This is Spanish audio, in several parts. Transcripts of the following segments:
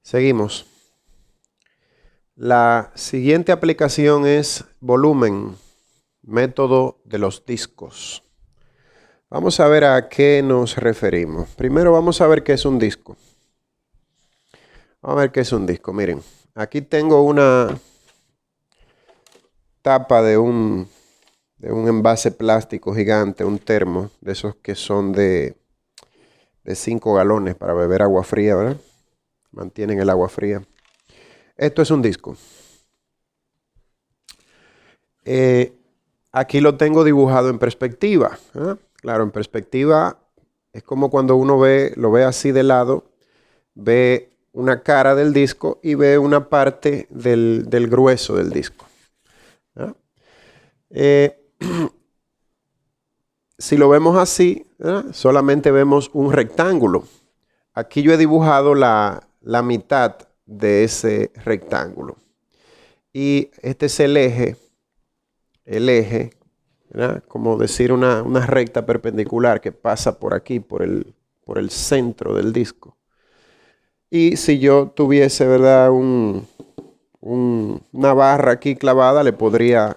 Seguimos. La siguiente aplicación es volumen, método de los discos. Vamos a ver a qué nos referimos. Primero vamos a ver qué es un disco. Vamos a ver qué es un disco. Miren, aquí tengo una tapa de un envase plástico gigante, un termo, de esos que son de 5 galones para beber agua fría, ¿verdad? Mantienen el agua fría. Esto es un disco. Aquí lo tengo dibujado en perspectiva. Claro, en perspectiva es como cuando uno lo ve así de lado, ve una cara del disco y ve una parte del grueso del disco. Si lo vemos así, solamente vemos un rectángulo. Aquí yo he dibujado la mitad de ese rectángulo. Y este es el eje, ¿verdad? Como decir una recta perpendicular que pasa por aquí, por el centro del disco. Y si yo tuviese, ¿verdad?, una barra aquí clavada, le podría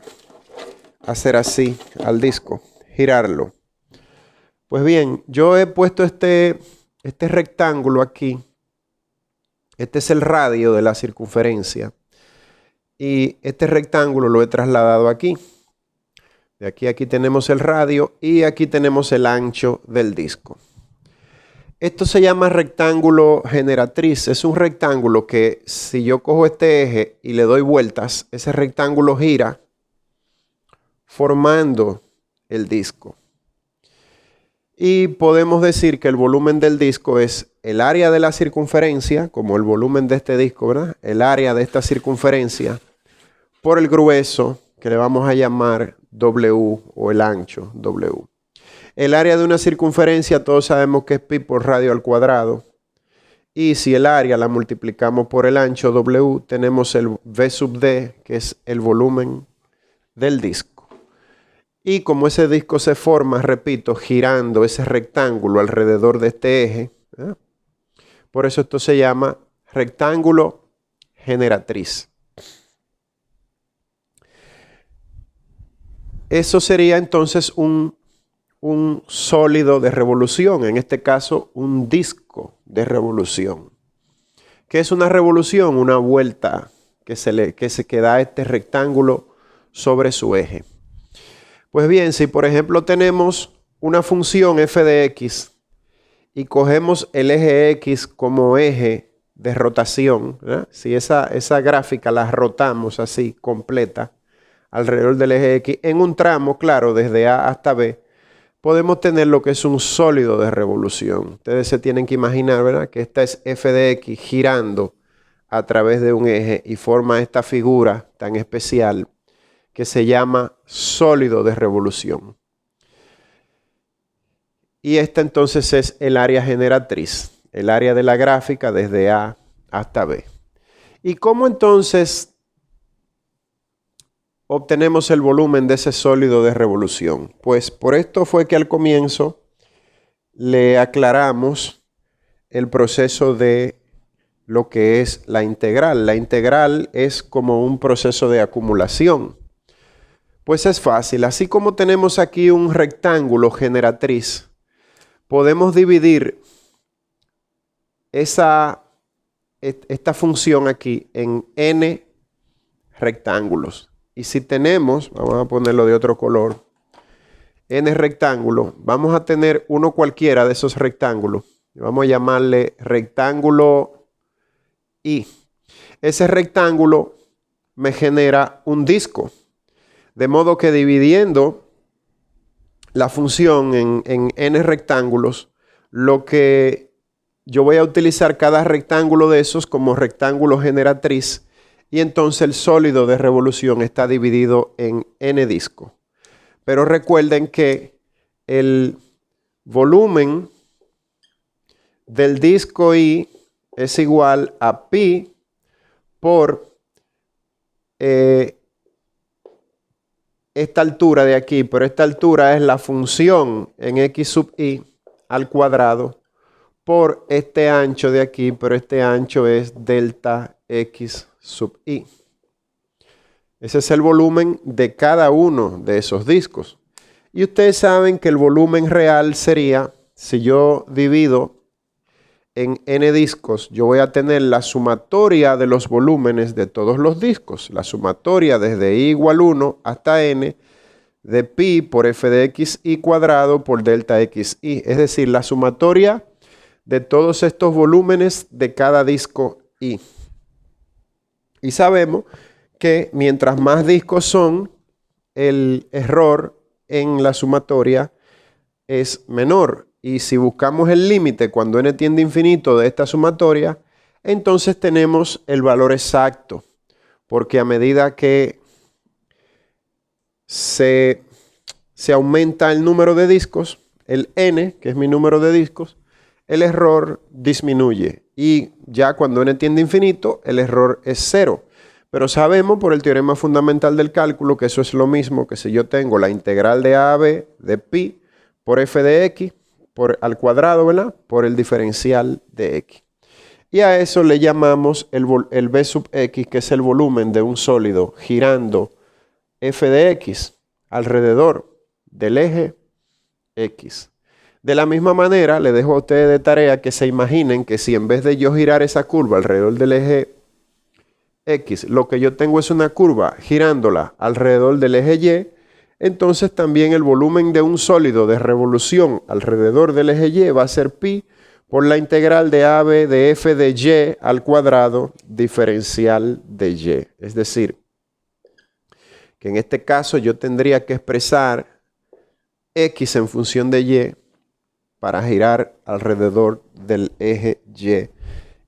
hacer así al disco, girarlo. Pues bien, yo he puesto este rectángulo aquí. Este es el radio de la circunferencia. Y este rectángulo lo he trasladado aquí. De aquí a aquí tenemos el radio y aquí tenemos el ancho del disco. Esto se llama rectángulo generatriz. Es un rectángulo que si yo cojo este eje y le doy vueltas, ese rectángulo gira formando el disco. Y podemos decir que el volumen del disco es el área de la circunferencia, como el volumen de este disco, ¿verdad? El área de esta circunferencia por el grueso, que le vamos a llamar W, o el ancho W. El área de una circunferencia todos sabemos que es pi por radio al cuadrado. Y si el área la multiplicamos por el ancho W, tenemos el V sub D, que es el volumen del disco. Y como ese disco se forma, repito, girando ese rectángulo alrededor de este eje, por eso esto se llama rectángulo generatriz. Eso sería entonces un sólido de revolución, en este caso un disco de revolución. ¿Qué es una revolución? Una vuelta que se da este rectángulo sobre su eje. Pues bien, si por ejemplo tenemos una función f de x y cogemos el eje x como eje de rotación, ¿verdad? Si esa gráfica la rotamos así completa alrededor del eje x en un tramo, claro, desde A hasta B, podemos tener lo que es un sólido de revolución. Ustedes se tienen que imaginar, ¿verdad?, que esta es f de x girando a través de un eje y forma esta figura tan especial que se llama sólido de revolución. Y esta entonces es el área generatriz, el área de la gráfica desde A hasta B. ¿Y cómo entonces obtenemos el volumen de ese sólido de revolución? Pues por esto fue que al comienzo le aclaramos el proceso de lo que es la integral. La integral es como un proceso de acumulación. Pues es fácil. Así como tenemos aquí un rectángulo generatriz, podemos dividir esta función aquí en n rectángulos. Y si tenemos, vamos a ponerlo de otro color, n rectángulos, vamos a tener uno cualquiera de esos rectángulos. Vamos a llamarle rectángulo I. Ese rectángulo me genera un disco. De modo que dividiendo la función en n rectángulos, lo que yo voy a utilizar cada rectángulo de esos como rectángulo generatriz, y entonces el sólido de revolución está dividido en n discos. Pero recuerden que el volumen del disco I es igual a pi por esta altura de aquí, pero esta altura es la función en x sub i al cuadrado por este ancho de aquí, pero este ancho es delta X sub I. Ese es el volumen de cada uno de esos discos. Y ustedes saben que el volumen real sería, si yo divido en n discos, yo voy a tener la sumatoria de los volúmenes de todos los discos. La sumatoria desde i igual 1 hasta n de pi por f de xi cuadrado por delta xi. Es decir, la sumatoria de todos estos volúmenes de cada disco i. Y sabemos que mientras más discos son, el error en la sumatoria es menor. Y si buscamos el límite cuando n tiende a infinito de esta sumatoria, entonces tenemos el valor exacto. Porque a medida que se aumenta el número de discos, el n, que es mi número de discos, el error disminuye. Y ya cuando n tiende a infinito, el error es 0. Pero sabemos por el teorema fundamental del cálculo que eso es lo mismo que si yo tengo la integral de a a b de pi por f de x al cuadrado, ¿verdad? Por el diferencial de x. Y a eso le llamamos el b sub x, que es el volumen de un sólido girando f de x alrededor del eje x. De la misma manera, le dejo a ustedes de tarea que se imaginen que si en vez de yo girar esa curva alrededor del eje X, lo que yo tengo es una curva girándola alrededor del eje Y, entonces también el volumen de un sólido de revolución alrededor del eje Y va a ser pi por la integral de AB de f de Y al cuadrado diferencial de Y. Es decir, que en este caso yo tendría que expresar X en función de Y para girar alrededor del eje Y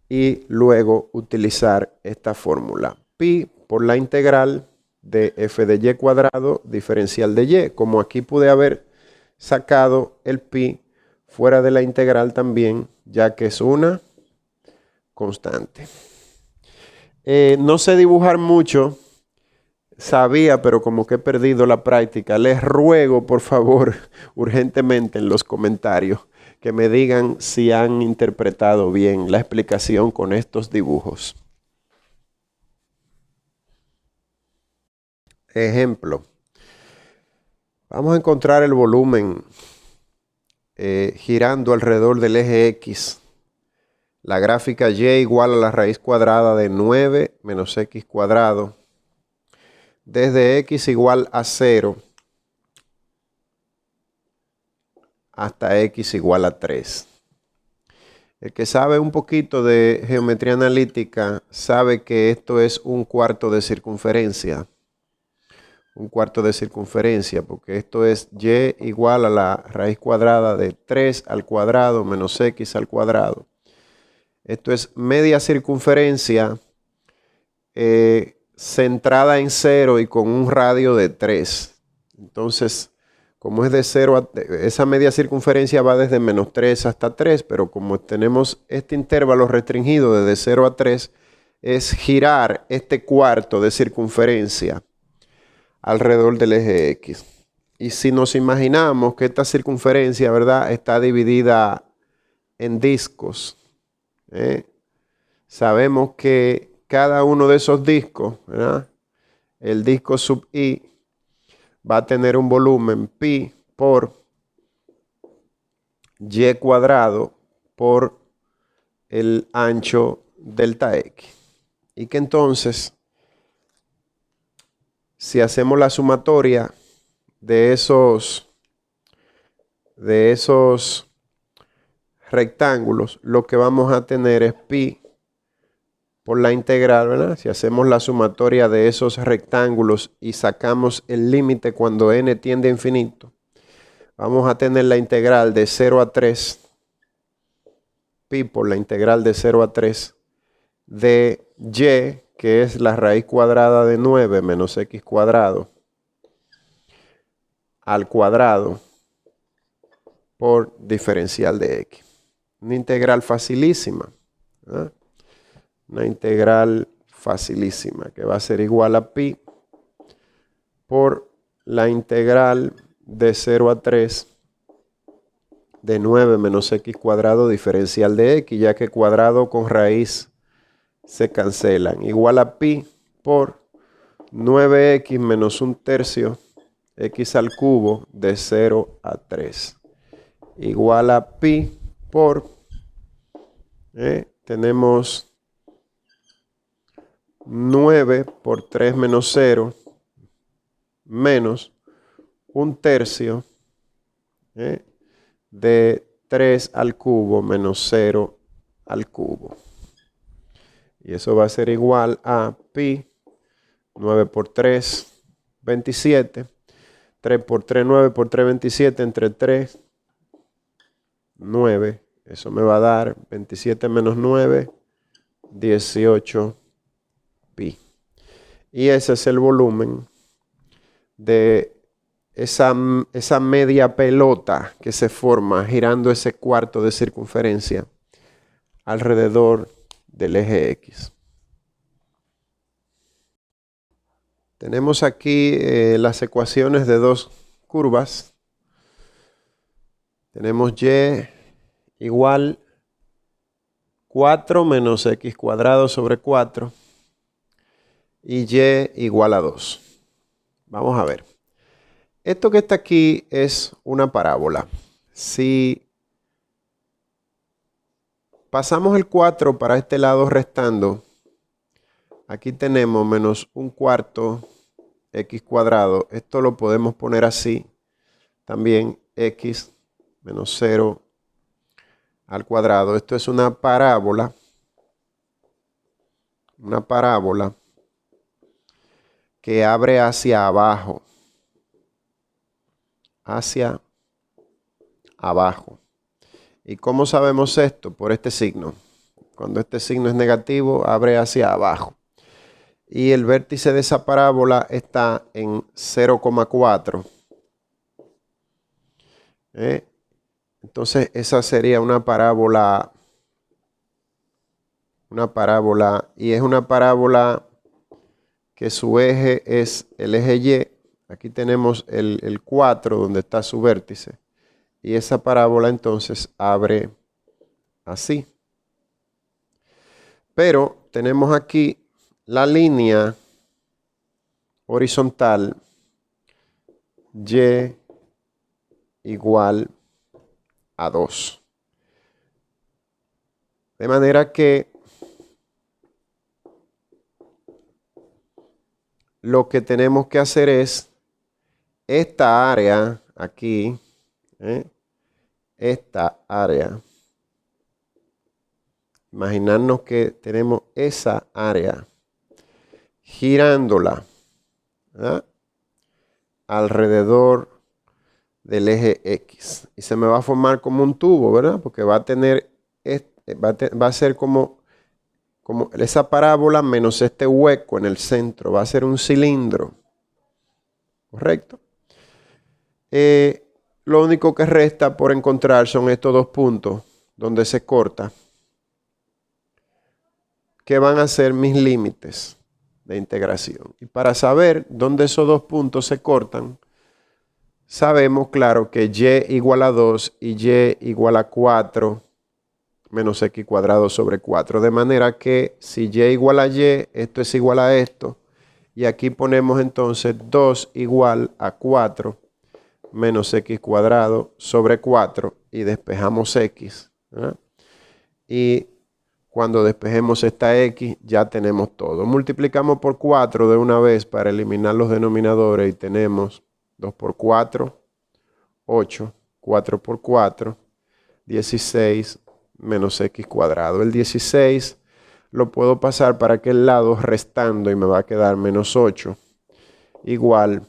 y luego utilizar esta fórmula. Pi por la integral de f de y cuadrado diferencial de y. Como aquí pude haber sacado el pi fuera de la integral también, ya que es una constante. No sé dibujar mucho, sabía, pero como que he perdido la práctica. Les ruego, por favor, urgentemente en los comentarios, que me digan si han interpretado bien la explicación con estos dibujos. Ejemplo. Vamos a encontrar el volumen girando alrededor del eje X. La gráfica Y igual a la raíz cuadrada de 9 menos X cuadrado. Desde X igual a 0 hasta X igual a 3. El que sabe un poquito de geometría analítica sabe que esto es un cuarto de circunferencia. Un cuarto de circunferencia, porque esto es Y igual a la raíz cuadrada de 3 al cuadrado menos X al cuadrado. Esto es media circunferencia centrada en 0 y con un radio de 3. Entonces, como es de 0 a... esa media circunferencia va desde menos 3 hasta 3, pero como tenemos este intervalo restringido desde 0 a 3, es girar este cuarto de circunferencia alrededor del eje X. Y si nos imaginamos que esta circunferencia, ¿verdad?, está dividida en discos, sabemos que cada uno de esos discos, ¿verdad?, el disco sub I va a tener un volumen pi por y cuadrado por el ancho delta x. Y que entonces, si hacemos la sumatoria de esos rectángulos, lo que vamos a tener es pi por la integral, ¿verdad? Si hacemos la sumatoria de esos rectángulos y sacamos el límite cuando n tiende a infinito, vamos a tener la integral de 0 a 3, pi por la integral de 0 a 3 de y, que es la raíz cuadrada de 9 menos x cuadrado al cuadrado por diferencial de x. Una integral facilísima, ¿verdad? Una integral facilísima que va a ser igual a pi por la integral de 0 a 3 de 9 menos x cuadrado diferencial de x, ya que cuadrado con raíz se cancelan. Igual a pi por 9x menos 1/3 x al cubo de 0 a 3. Igual a pi por, tenemos 9 por 3 menos 0 menos 1/3 de 3 al cubo menos 0 al cubo. Y eso va a ser igual a pi, 9 por 3, 27. 3 por 3, 9 por 3, 27. Entre 3, 9. Eso me va a dar 27 menos 9, 18 pi. Y ese es el volumen de esa media pelota que se forma girando ese cuarto de circunferencia alrededor del eje X. Tenemos aquí las ecuaciones de dos curvas. Tenemos y igual 4 menos x cuadrado sobre 4 y y igual a 2. Vamos a ver. Esto que está aquí es una parábola. Si pasamos el 4 para este lado restando, aquí tenemos menos 1/4 x cuadrado. Esto lo podemos poner así. También x menos 0 al cuadrado. Esto es una parábola. Una parábola que abre hacia abajo. Hacia abajo. ¿Y cómo sabemos esto? Por este signo. Cuando este signo es negativo, abre hacia abajo. Y el vértice de esa parábola está en 0,4. Entonces esa sería una parábola. Y es una parábola que su eje es el eje Y. Aquí tenemos el 4 donde está su vértice. Y esa parábola entonces abre así. Pero tenemos aquí la línea horizontal y igual a 2. De manera que lo que tenemos que hacer es esta área aquí, esta área, imaginarnos que tenemos esa área girándola, ¿verdad?, alrededor del eje X. Y se me va a formar como un tubo, ¿verdad? Porque va a tener, va a ser como esa parábola menos este hueco en el centro. Va a ser un cilindro. ¿Correcto? Lo único que resta por encontrar son estos dos puntos donde se corta, que van a ser mis límites de integración. Y para saber dónde esos dos puntos se cortan, sabemos, claro, que y igual a 2 y y igual a 4 menos x cuadrado sobre 4. De manera que si y igual a y, esto es igual a esto. Y aquí ponemos entonces 2 igual a 4 menos x cuadrado sobre 4 y despejamos x, ¿verdad? Y cuando despejemos esta x ya tenemos todo. Multiplicamos por 4 de una vez para eliminar los denominadores y tenemos 2 por 4, 8, 4 por 4, 16 menos x cuadrado. El 16 lo puedo pasar para aquel lado restando y me va a quedar menos 8 igual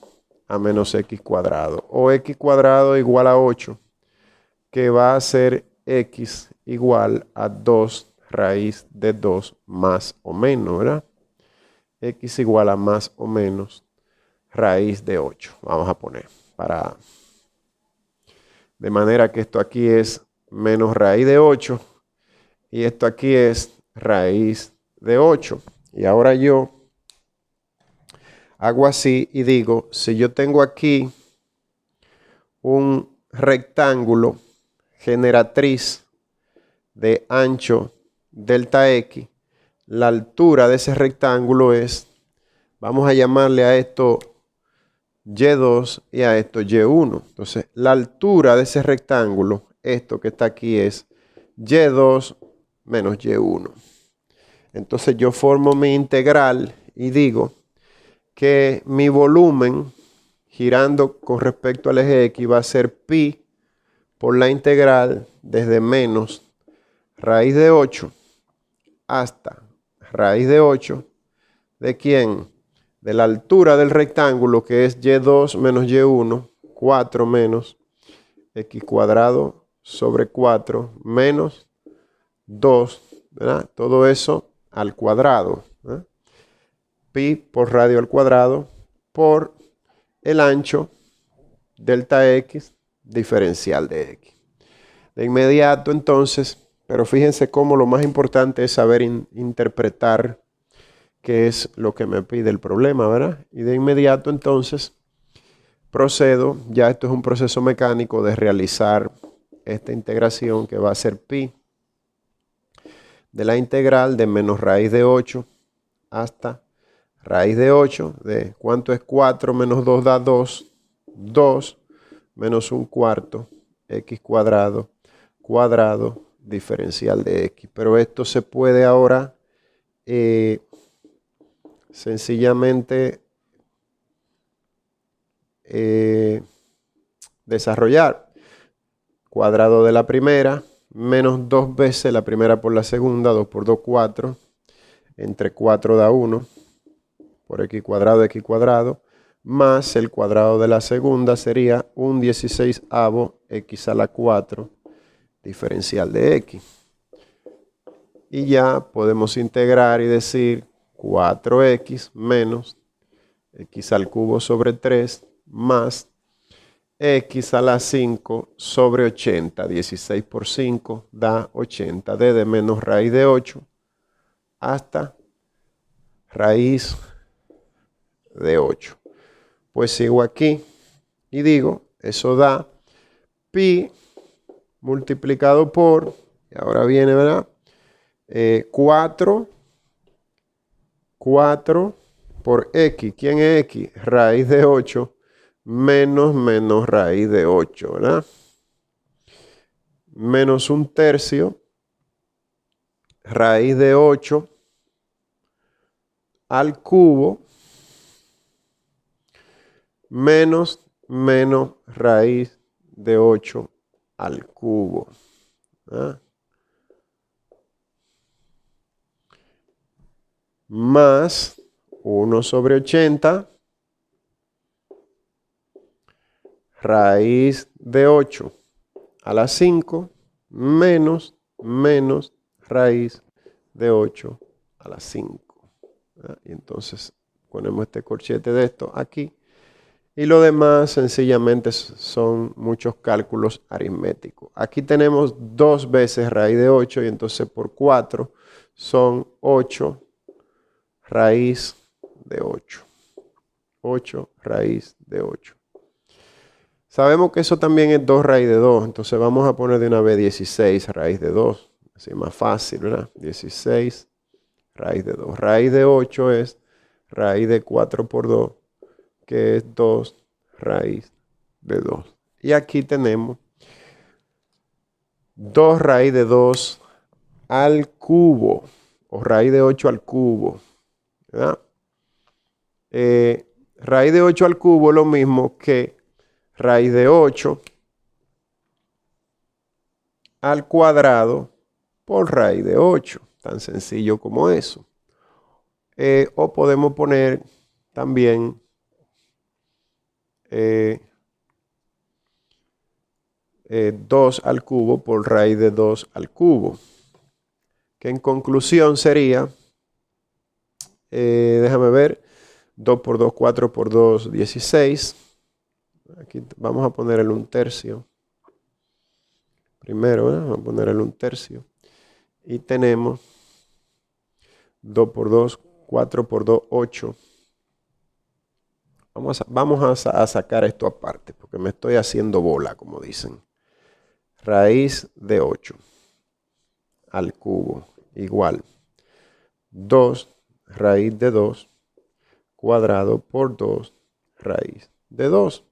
a menos x cuadrado. O x cuadrado igual a 8, que va a ser x igual a 2 raíz de 2 más o menos, ¿verdad? X igual a más o menos raíz de 8. Vamos a poner de manera que esto aquí es menos raíz de 8 y esto aquí es raíz de 8. Y ahora yo hago así y digo, si yo tengo aquí un rectángulo generatriz de ancho delta X, la altura de ese rectángulo es, vamos a llamarle a esto Y2 y a esto Y1. Entonces, la altura de ese rectángulo, esto que está aquí, es Y2 menos Y1. Entonces, yo formo mi integral y digo que mi volumen girando con respecto al eje X va a ser pi por la integral desde menos raíz de 8 hasta raíz de 8 de quién? De la altura del rectángulo, que es Y2 menos Y1, 4 menos X cuadrado sobre 4 menos 2, ¿verdad? Todo eso al cuadrado, ¿verdad? Pi por radio al cuadrado por el ancho delta X diferencial de X. De inmediato entonces, pero fíjense cómo lo más importante es saber interpretar qué es lo que me pide el problema, ¿verdad? Y de inmediato entonces procedo, ya esto es un proceso mecánico de realizar esta integración que va a ser pi de la integral de menos raíz de 8 hasta raíz de 8 de ¿cuánto es 4 menos 2 da 2? 2 menos un cuarto X cuadrado diferencial de X. Pero esto se puede ahora sencillamente desarrollar. Cuadrado de la primera menos 2 veces la primera por la segunda, 2 por 2, 4. Entre 4 da 1 por X cuadrado, más el cuadrado de la segunda sería un 16avo X a la 4 diferencial de X. Y ya podemos integrar y decir 4X menos X al cubo sobre 3 más X a la 5 sobre 80. 16 por 5 da 80. Desde menos raíz de 8 hasta raíz de 8. Pues sigo aquí y digo, eso da pi multiplicado por, y ahora viene, ¿verdad? 4 por X. ¿Quién es X? Raíz de 8 menos raíz de 8, ¿verdad? Menos un tercio raíz de 8 al cubo menos raíz de 8 al cubo. ¿Ah? Más 1 sobre 80 raíz de 8 a la 5 menos raíz de 8 a la 5. Y entonces ponemos este corchete de esto aquí. Y lo demás sencillamente son muchos cálculos aritméticos. Aquí tenemos 2 veces raíz de 8 y entonces por 4 son 8 raíz de 8. 8 raíz de 8. Sabemos que eso también es 2 raíz de 2. Entonces vamos a poner de una vez 16 raíz de 2. Así más fácil, ¿verdad? 16 raíz de 2. Raíz de 8 es raíz de 4 por 2, que es 2 raíz de 2. Y aquí tenemos 2 raíz de 2 al cubo, o raíz de 8 al cubo, ¿verdad? Raíz de 8 al cubo es lo mismo que raíz de 8 al cuadrado por raíz de 8. Tan sencillo como eso. O podemos poner también 2 al cubo por raíz de 2 al cubo. Que en conclusión sería, déjame ver, 2 por 2, 4 por 2, 16. Aquí vamos a poner el 1/3. Primero, vamos a poner el 1/3. Y tenemos 2 por 2, 4 por 2, 8. Vamos a sacar esto aparte, porque me estoy haciendo bola, como dicen. raíz de 8 al cubo igual 2 raíz de 2 cuadrado por 2 raíz de 2,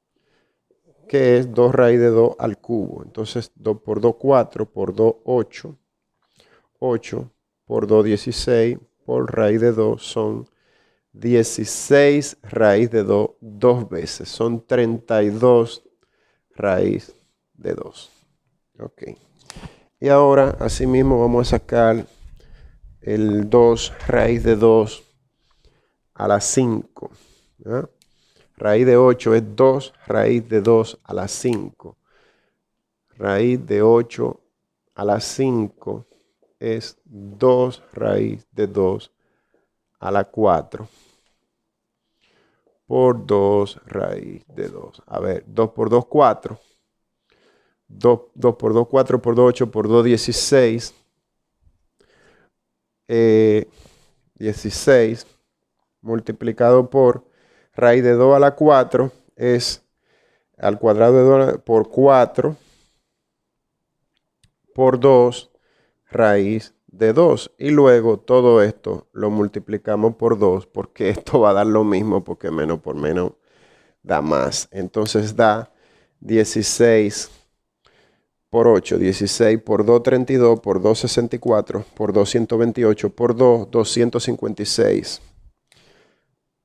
que es 2 raíz de 2 al cubo. Entonces 2 por 2, 4, por 2, 8, 8 por 2, 16, por raíz de 2 son 16 raíz de 2 dos veces. Son 32 raíz de 2. Ok. Y ahora, asimismo, vamos a sacar el 2 raíz de 2 a la 5. ¿Ya? Raíz de 8 es 2 raíz de 2 a la 5. Raíz de 8 a la 5 es 2 raíz de 2 a la 4 por 2 raíz de 2. A ver, 2 por 2, 4. 2 por 2, 4 por 2, 8 por 2, 16. 16 multiplicado por raíz de 2 a la 4 es al cuadrado de 2 por 4 por 2 raíz de 2. Y luego todo esto lo multiplicamos por 2 porque esto va a dar lo mismo porque menos por menos da más. Entonces da 16 por 8, 16 por 2, 32, por 2, 64, por 2, 128, por 2, 256.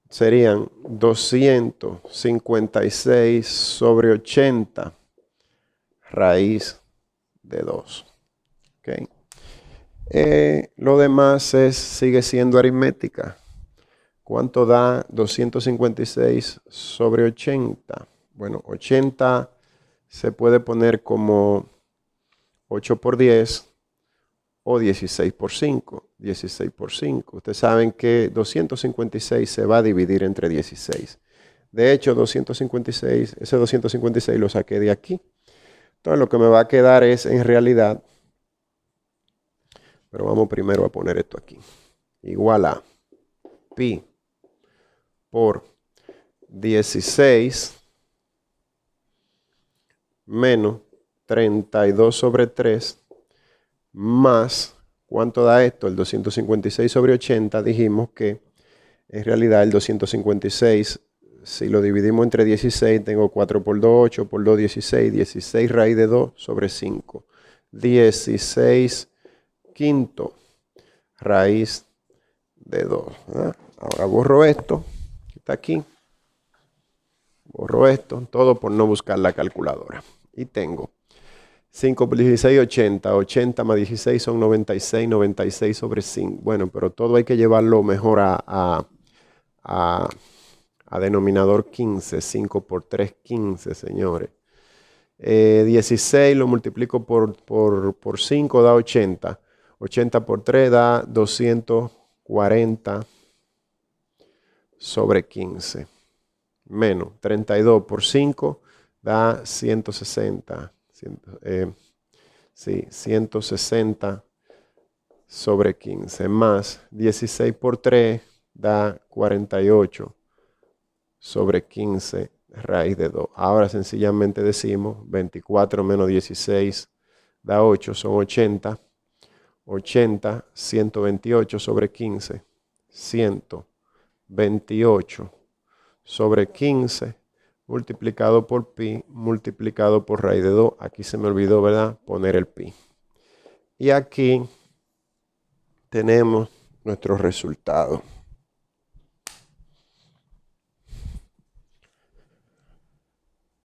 Serían 256 sobre 80 raíz de 2. Okay. Lo demás sigue siendo aritmética. ¿Cuánto da 256 sobre 80? Bueno, 80 se puede poner como 8 por 10 o 16 por 5. 16 por 5. Ustedes saben que 256 se va a dividir entre 16. De hecho, ese 256 lo saqué de aquí. Entonces lo que me va a quedar es en realidad, pero vamos primero a poner esto aquí, igual a pi por 16 menos 32 sobre 3 más, ¿cuánto da esto? El 256 sobre 80, dijimos que en realidad el 256, si lo dividimos entre 16, tengo 4 por 2, 8 por 2, 16, 16 raíz de 2 sobre 5. 16 quinto raíz de 2. ¿Verdad? Ahora borro esto, que está aquí. Borro esto, todo por no buscar la calculadora. Y tengo 5 por 16, 80. 80 más 16 son 96, 96 sobre 5. Bueno, pero todo hay que llevarlo mejor a denominador 15. 5 por 3, 15, señores. 16 lo multiplico por 5, da 80. 80 por 3 da 240 sobre 15. Menos 32 por 5 da 160. 160 sobre 15. Más 16 por 3 da 48 sobre 15 raíz de 2. Ahora sencillamente decimos 24 menos 16 da 8, son 80. 80, 128 sobre 15. 128 sobre 15 multiplicado por pi, multiplicado por raíz de 2. Aquí se me olvidó, ¿verdad? Poner el pi. Y aquí tenemos nuestro resultado.